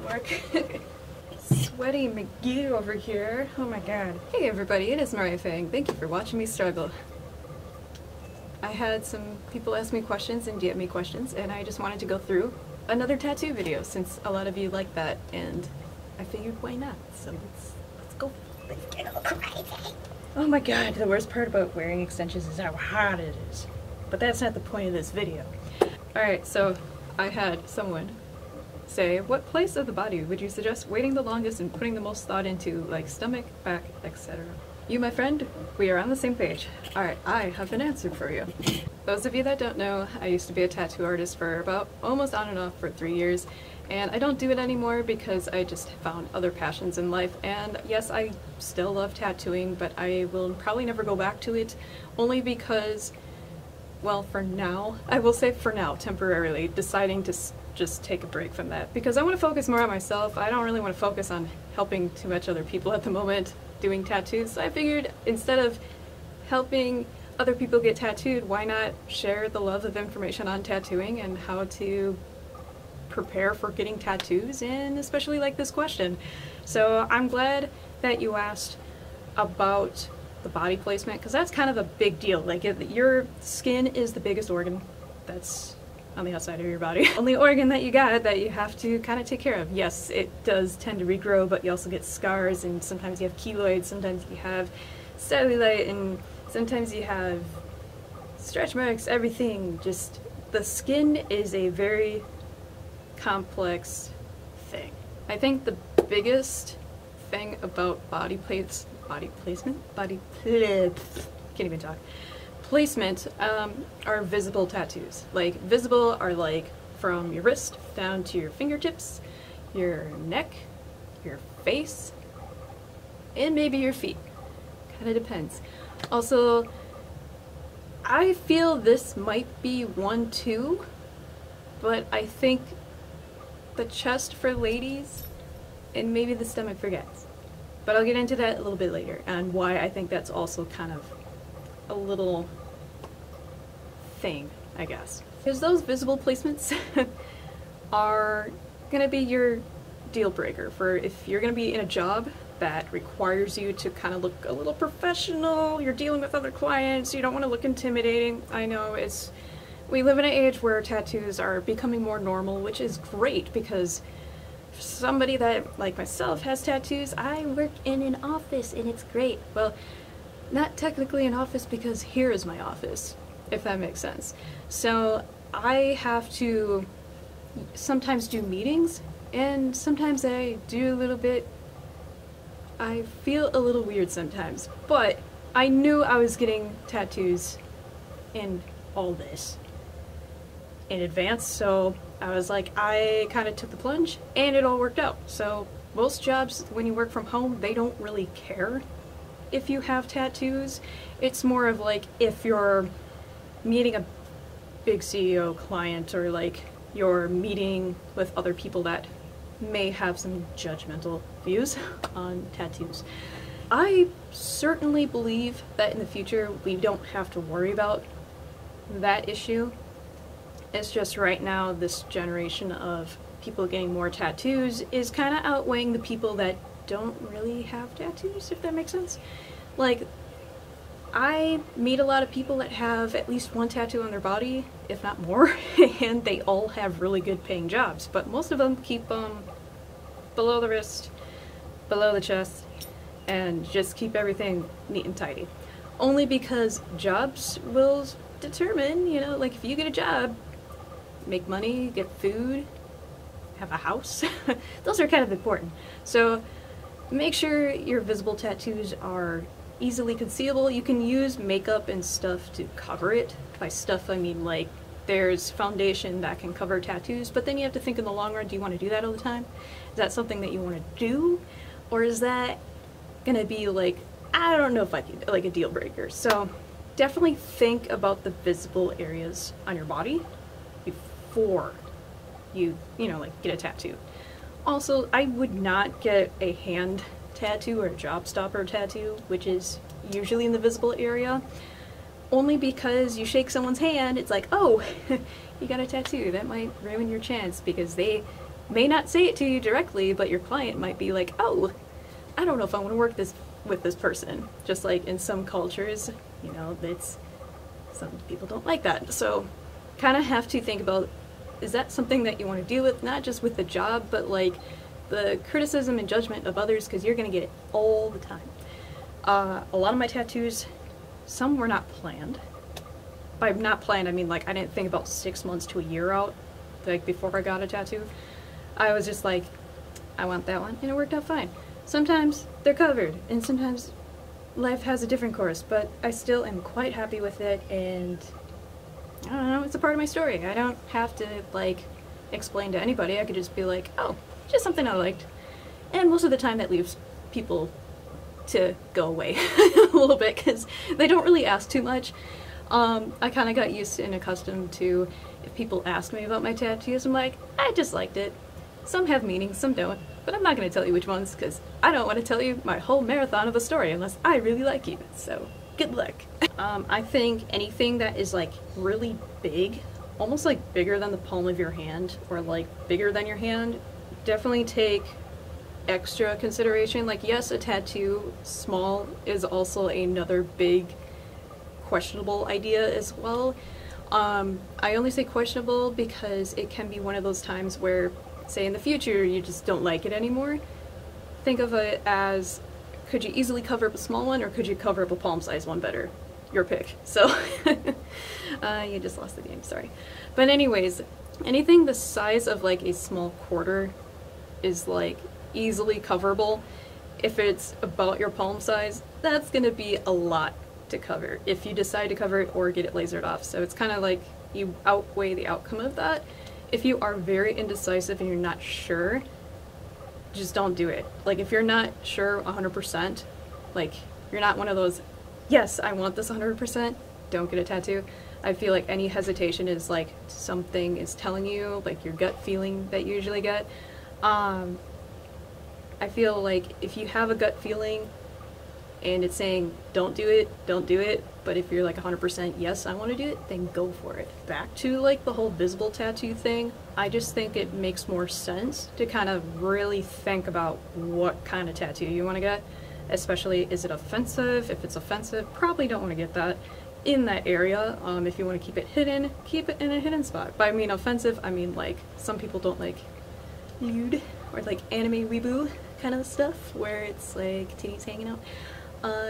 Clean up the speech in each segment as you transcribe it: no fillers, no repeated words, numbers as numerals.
work. Sweaty McGee over here. Oh my god. Hey everybody, it is MariahFang. Thank you for watching me struggle. I had some people ask me questions and DM me questions, and I just wanted to go through another tattoo video since a lot of you like that, and I figured why not? So let's go. Let's get a little crazy. Oh my god, the worst part about wearing extensions is how hot it is. But that's not the point of this video. Alright, so I had someone say, what place of the body would you suggest waiting the longest and putting the most thought into, like stomach, back, etc.? You, my friend, we are on the same page. Alright, I have an answer for you. Those of you that don't know, I used to be a tattoo artist for about almost on and off for 3 years, and I don't do it anymore because I just found other passions in life. And yes, I still love tattooing, but I will probably never go back to it, only because, well, for now, I will say for now, temporarily, deciding to just take a break from that because I want to focus more on myself. I don't really want to focus on helping too much other people at the moment doing tattoos. So I figured instead of helping other people get tattooed, why not share the love of information on tattooing and how to prepare for getting tattoos, and especially like this question. So I'm glad that you asked about the body placement, because that's kind of a big deal. Like, your skin is the biggest organ that's on the outside of your body. Only organ that you got that you have to kind of take care of. Yes, it does tend to regrow, but you also get scars, and sometimes you have keloids, sometimes you have cellulite, and sometimes you have stretch marks, everything. Just, the skin is a very complex thing. I think the biggest thing about body placement, can't even talk. Placement are visible tattoos. Like, visible are like from your wrist down to your fingertips, your neck, your face, and maybe your feet. Kind of depends. Also, I feel this might be one too, but I think the chest for ladies and maybe the stomach for guys. But I'll get into that a little bit later and why I think that's also kind of a little thing, I guess. Because those visible placements are gonna be your deal breaker for if you're gonna be in a job that requires you to kind of look a little professional, you're dealing with other clients, you don't want to look intimidating. I know we live in an age where tattoos are becoming more normal, which is great because for somebody that, like myself, has tattoos, I work in an office and it's great. Well, not technically an office because here is my office, if that makes sense. So I have to sometimes do meetings, and sometimes I do a little bit, I feel a little weird sometimes, but I knew I was getting tattoos in all this in advance, so I was like, I kind of took the plunge and it all worked out. So most jobs, when you work from home, they don't really care if you have tattoos. It's more of like if you're meeting a big CEO client, or like you're meeting with other people that may have some judgmental views on tattoos. I certainly believe that in the future we don't have to worry about that issue. It's just right now this generation of people getting more tattoos is kind of outweighing the people that don't really have tattoos, if that makes sense. Like, I meet a lot of people that have at least one tattoo on their body, if not more, and they all have really good paying jobs, but most of them keep them below the wrist, below the chest, and just keep everything neat and tidy. Only because jobs will determine, you know, like if you get a job, make money, get food, have a house, those are kind of important. So make sure your visible tattoos are easily concealable. You can use makeup and stuff to cover it. By stuff, I mean like there's foundation that can cover tattoos, but then you have to think in the long run, do you want to do that all the time? Is that something that you want to do? Or is that gonna be like, I don't know if I can, like a deal breaker. So definitely think about the visible areas on your body before you know, like get a tattoo. Also, I would not get a hand tattoo or a job stopper tattoo, which is usually in the visible area, only because you shake someone's hand, it's like, oh, you got a tattoo. That might ruin your chance because they may not say it to you directly, but your client might be like, oh, I don't know if I want to work with this person. Just like in some cultures, you know, some people don't like that. So kind of have to think about, is that something that you want to deal with, not just with the job, but like the criticism and judgment of others, because you're going to get it all the time. A lot of my tattoos, some were not planned. By not planned, I mean like I didn't think about 6 months to a year out, like before I got a tattoo. I was just like, I want that one, and it worked out fine. Sometimes they're covered, and sometimes life has a different course, but I still am quite happy with it, and I don't know, it's a part of my story. I don't have to like explain to anybody. I could just be like, oh, just something I liked. And most of the time that leaves people to go away a little bit, because they don't really ask too much. I kind of got used to and accustomed to, if people ask me about my tattoos, I'm like, I just liked it. Some have meaning, some don't, but I'm not going to tell you which ones, because I don't want to tell you my whole marathon of a story unless I really like you, so good luck. I think anything that is like really big, almost like bigger than the palm of your hand, or like bigger than your hand, definitely take extra consideration. Like, yes, a tattoo small is also another big questionable idea as well. I only say questionable because it can be one of those times where, say in the future, you just don't like it anymore. Think of it as, could you easily cover up a small one, or could you cover up a palm-sized one better? Your pick. So, you just lost the game, sorry. But anyways, anything the size of like a small quarter is like easily coverable. If it's about your palm size, that's gonna be a lot to cover if you decide to cover it or get it lasered off. So it's kind of like you outweigh the outcome of that. If you are very indecisive and you're not sure, just don't do it. Like, if you're not sure 100%, like you're not one of those, yes, I want this 100%, don't get a tattoo. I feel like any hesitation is like something is telling you, like your gut feeling that you usually get. I feel like if you have a gut feeling and it's saying don't do it, don't do it, but if you're like 100% yes, I want to do it, then go for it. Back to like the whole visible tattoo thing, I just think it makes more sense to kind of really think about what kind of tattoo you want to get, especially is it offensive? If it's offensive, probably don't want to get that in that area. If you want to keep it hidden, keep it in a hidden spot. By I mean offensive, I mean like some people don't like lewd or like anime weeboo kind of stuff where it's like titties hanging out.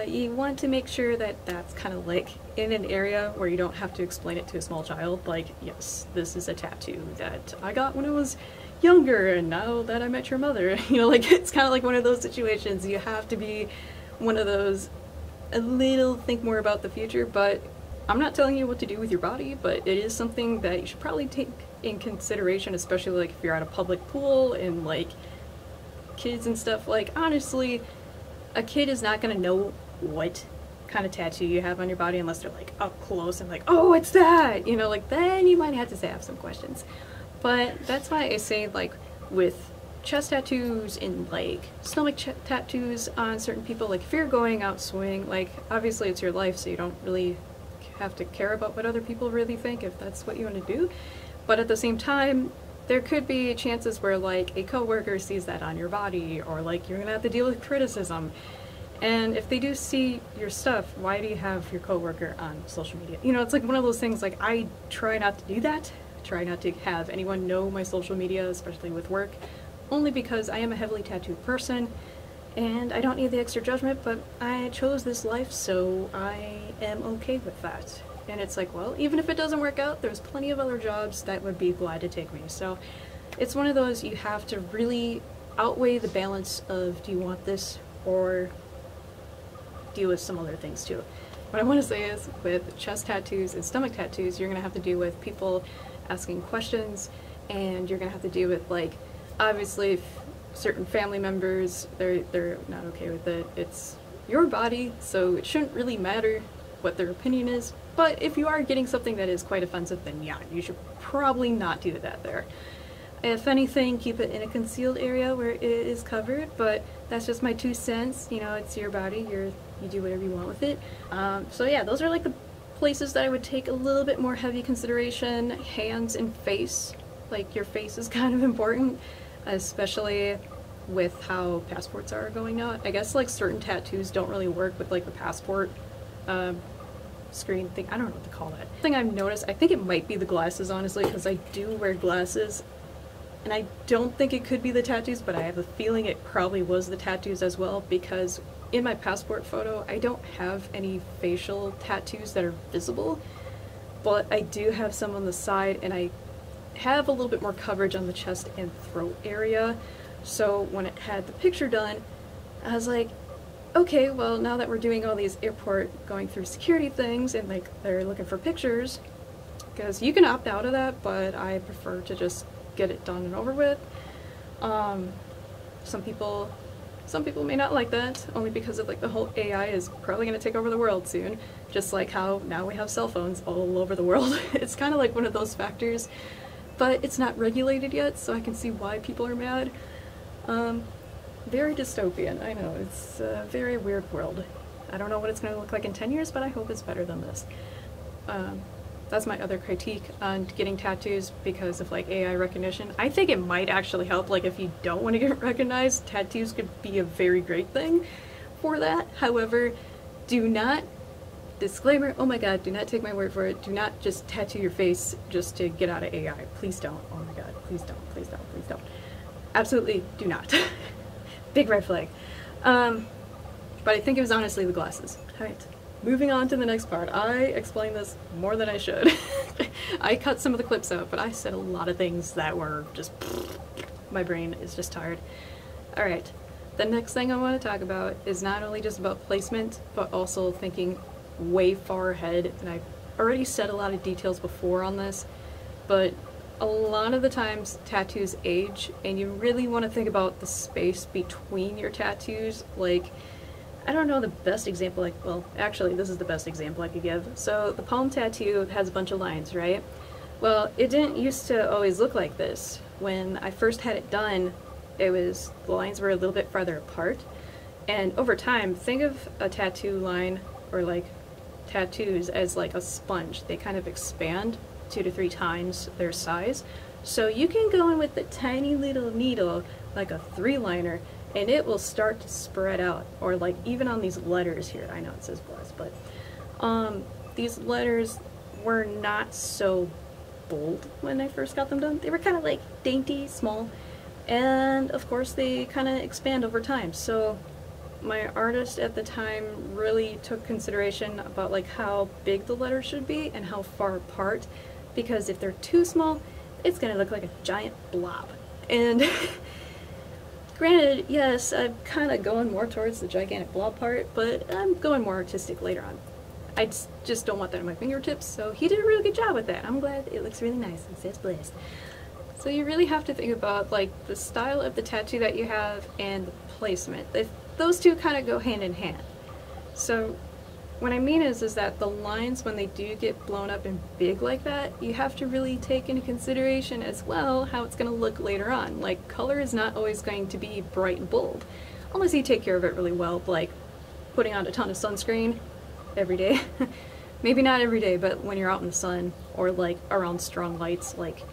You want to make sure that that's kind of like in an area where you don't have to explain it to a small child, like, yes, this is a tattoo that I got when I was younger and now that I met your mother. You know, like, it's kind of like one of those situations. You have to be one of those, a little think more about the future, but I'm not telling you what to do with your body, but it is something that you should probably take in consideration, especially like if you're at a public pool and like kids and stuff. Like, honestly, a kid is not going to know what kind of tattoo you have on your body unless they're like up close and like, oh, it's that, you know, like then you might have to have some questions. But that's why I say, like, with chest tattoos and like stomach tattoos on certain people, like if you're going out swinging, like obviously it's your life, so you don't really have to care about what other people really think if that's what you want to do. But at the same time, there could be chances where like a coworker sees that on your body, or like you're gonna have to deal with criticism. And if they do see your stuff, why do you have your coworker on social media? You know, it's like one of those things, like I try not to do that. I try not to have anyone know my social media, especially with work, only because I am a heavily tattooed person and I don't need the extra judgment, but I chose this life, so I am okay with that. And it's like, well, even if it doesn't work out, there's plenty of other jobs that would be glad to take me. So it's one of those, you have to really outweigh the balance of, do you want this or deal with some other things too. What I want to say is, with chest tattoos and stomach tattoos, you're going to have to deal with people asking questions, and you're going to have to deal with, like, obviously if certain family members, they're not okay with it. It's your body, so it shouldn't really matter what their opinion is. But if you are getting something that is quite offensive, then yeah, you should probably not do that there. If anything, keep it in a concealed area where it is covered, but that's just my 2 cents. You know, it's your body, you do whatever you want with it. So yeah, those are like the places that I would take a little bit more heavy consideration. Hands and face, like your face is kind of important. especially with how passports are going now. I guess like certain tattoos don't really work with like the passport screen thing. I don't know what to call that. Thing I've noticed, I think it might be the glasses, honestly, because I do wear glasses, and I don't think it could be the tattoos, but I have a feeling it probably was the tattoos as well, because in my passport photo I don't have any facial tattoos that are visible, but I do have some on the side, and I have a little bit more coverage on the chest and throat area. So when it had the picture done, I was like, okay, well, now that we're doing all these airport going through security things and like they're looking for pictures, because you can opt out of that, but I prefer to just get it done and over with. Some people may not like that, only because of like the whole AI is probably going to take over the world soon, just like how now we have cell phones all over the world. It's kind of like one of those factors, but it's not regulated yet, so I can see why people are mad. Very dystopian, I know, it's a very weird world. I don't know what it's going to look like in 10 years, but I hope it's better than this. That's my other critique on getting tattoos because of like AI recognition. I think it might actually help, like if you don't want to get recognized, tattoos could be a very great thing for that. However, do not, disclaimer, oh my god, do not take my word for it, do not just tattoo your face just to get out of AI. Please don't. Oh my god, please don't, please don't, please don't. Absolutely do not. Big red flag. But I think it was honestly the glasses. Alright, moving on to the next part. I explained this more than I should. I cut some of the clips out, but I said a lot of things that were just... my brain is just tired. Alright, the next thing I want to talk about is not only just about placement, but also thinking way far ahead. And I've already said a lot of details before on this, but a lot of the times tattoos age, and you really want to think about the space between your tattoos. Like, I don't know the best example, like, well, actually this is the best example I could give. So the palm tattoo has a bunch of lines, right? Well, it didn't used to always look like this. When I first had it done, the lines were a little bit farther apart, and over time, think of a tattoo line, or like tattoos, as like a sponge. They kind of expand 2 to 3 times their size. So you can go in with the tiny little needle, like a 3-liner, and it will start to spread out. Or like even on these letters here, I know it says bless, but these letters were not so bold when I first got them done. They were kind of like dainty, small, and of course they kind of expand over time. So my artist at the time really took consideration about like how big the letters should be and how far apart, because if they're too small, it's gonna look like a giant blob. And granted, yes, I'm kind of going more towards the gigantic blob part, but I'm going more artistic later on. I just don't want that on my fingertips, so he did a really good job with that. I'm glad it looks really nice and says blessed. So you really have to think about like the style of the tattoo that you have and the placement. Those two kind of go hand in hand. So what I mean is that the lines, when they do get blown up and big like that, you have to really take into consideration as well how it's going to look later on. Like, color is not always going to be bright and bold, unless you take care of it really well, like putting on a ton of sunscreen every day. Maybe not every day, but when you're out in the sun, or like around strong lights, like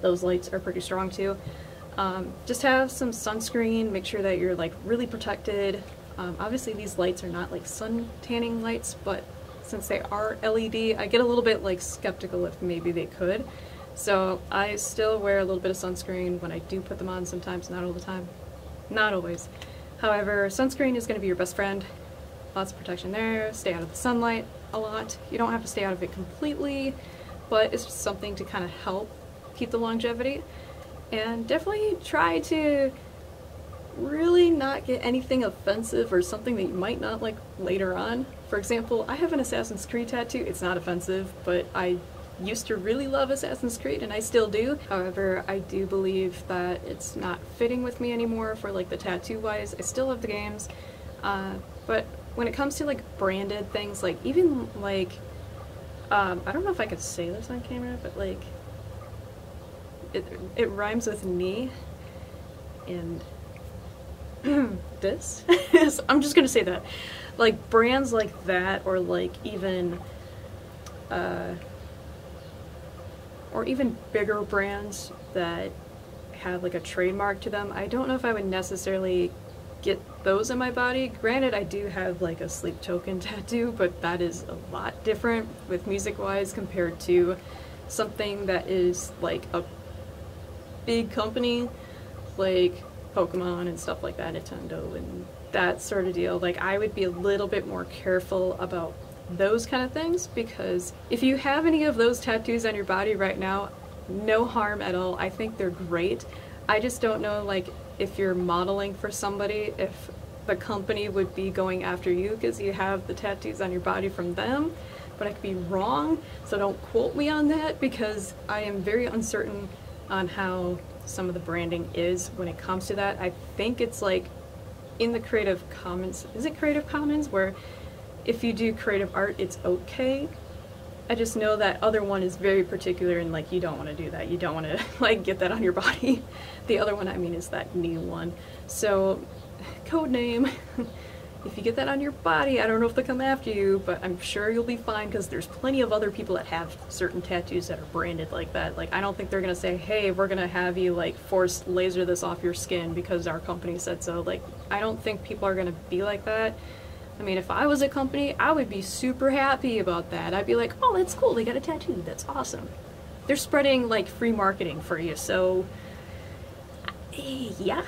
those lights are pretty strong too. Just have some sunscreen, make sure that you're like really protected. Obviously these lights are not like sun tanning lights, but since they are LED, I get a little bit like skeptical if maybe they could. So I still wear a little bit of sunscreen when I do put them on sometimes, not all the time. Not always. However, sunscreen is going to be your best friend. Lots of protection there, stay out of the sunlight a lot. You don't have to stay out of it completely, but it's just something to kind of help keep the longevity. And definitely try to really not get anything offensive or something that you might not like later on. For example, I have an Assassin's Creed tattoo. It's not offensive, but I used to really love Assassin's Creed, and I still do. However, I do believe that it's not fitting with me anymore for like the tattoo wise. I still love the games, but when it comes to like branded things, like even like I don't know if I could say this on camera, but like it rhymes with knee and this. So I'm just gonna say that. Like brands like that, or like even bigger brands that have like a trademark to them. I don't know if I would necessarily get those in my body. Granted, I do have like a sleep token tattoo, but that is a lot different with music-wise compared to something that is like a big company like Pokemon and stuff like that, Nintendo and that sort of deal. Like, I would be a little bit more careful about those kind of things, because if you have any of those tattoos on your body right now, no harm at all. I think they're great. I just don't know, like, if you're modeling for somebody, if the company would be going after you because you have the tattoos on your body from them, but I could be wrong, so don't quote me on that, because I am very uncertain on how some of the branding is when it comes to that. I think it's like in the Creative Commons, is it Creative Commons, where if you do creative art it's okay? I just know that other one is very particular and like you don't want to do that. You don't want to like get that on your body. The other one I mean is that new one. So code name. If you get that on your body, I don't know if they'll come after you, but I'm sure you'll be fine, because there's plenty of other people that have certain tattoos that are branded like that. Like, I don't think they're gonna say, hey, we're gonna have you like force laser this off your skin because our company said so. Like, I don't think people are gonna be like that. I mean, if I was a company, I would be super happy about that. I'd be like, oh, that's cool, they got a tattoo, that's awesome. They're spreading like free marketing for you, so yeah.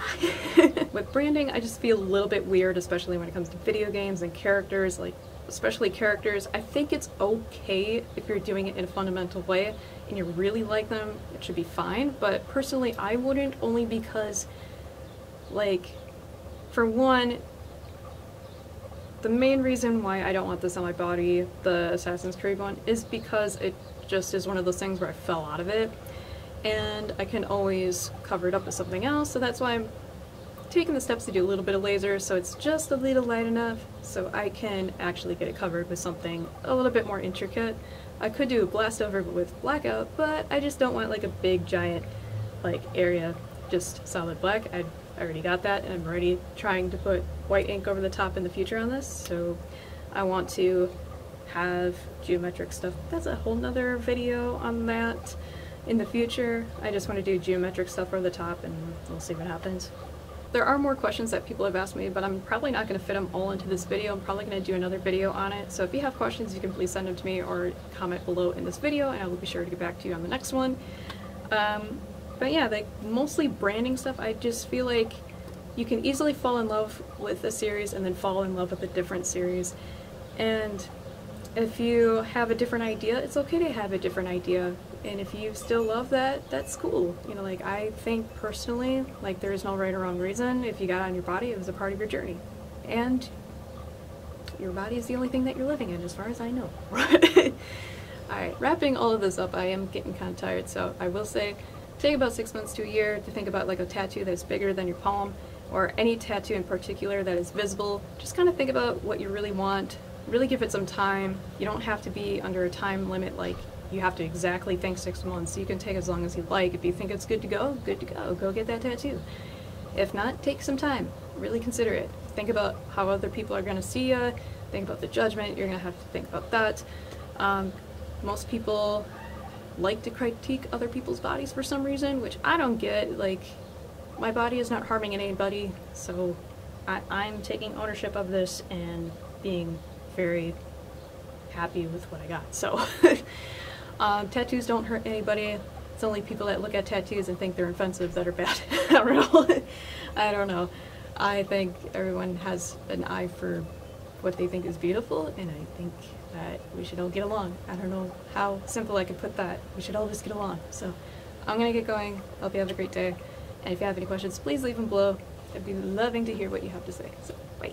With branding, I just feel a little bit weird, especially when it comes to video games and characters, like especially characters. I think it's okay if you're doing it in a fundamental way and you really like them, it should be fine, but personally I wouldn't, only because, like, for one, the main reason why I don't want this on my body, the Assassin's Creed one, is because it just is one of those things where I fell out of it. And I can always cover it up with something else, so that's why I'm taking the steps to do a little bit of laser, so it's just a little light enough so I can actually get it covered with something a little bit more intricate. I could do a blast over with blackout, but I just don't want like a big giant like area, just solid black. I already got that, and I'm already trying to put white ink over the top in the future on this, so I want to have geometric stuff. That's a whole nother video on that. In the future, I just want to do geometric stuff over the top, and we'll see what happens. There are more questions that people have asked me, but I'm probably not going to fit them all into this video. I'm probably going to do another video on it, so if you have questions, you can please send them to me or comment below in this video, and I will be sure to get back to you on the next one. But yeah, like, mostly branding stuff, I just feel like you can easily fall in love with a series and then fall in love with a different series. And if you have a different idea, it's okay to have a different idea. And if you still love that, that's cool. You know, like, I think personally, like, there is no right or wrong reason. If you got it on your body, it was a part of your journey. And your body is the only thing that you're living in, as far as I know. Alright, wrapping all of this up, I am getting kind of tired, so I will say, take about 6 months to a year to think about like a tattoo that's bigger than your palm, or any tattoo in particular that is visible. Just kind of think about what you really want. Really give it some time. You don't have to be under a time limit, like you have to exactly think 6 months. You can take as long as you like. If you think it's good to go, go get that tattoo. If not, take some time. Really consider it. Think about how other people are going to see you. Think about the judgment. You're going to have to think about that. Most people like to critique other people's bodies for some reason, which I don't get. Like, my body is not harming anybody, so I'm taking ownership of this and being very happy with what I got. So tattoos don't hurt anybody. It's only people that look at tattoos and think they're offensive that are bad. I don't know. I think everyone has an eye for what they think is beautiful, and I think that we should all get along. I don't know how simple I could put that. We should all just get along. So I'm gonna get going. Hope you have a great day. And if you have any questions, please leave them below. I'd be loving to hear what you have to say. So, bye.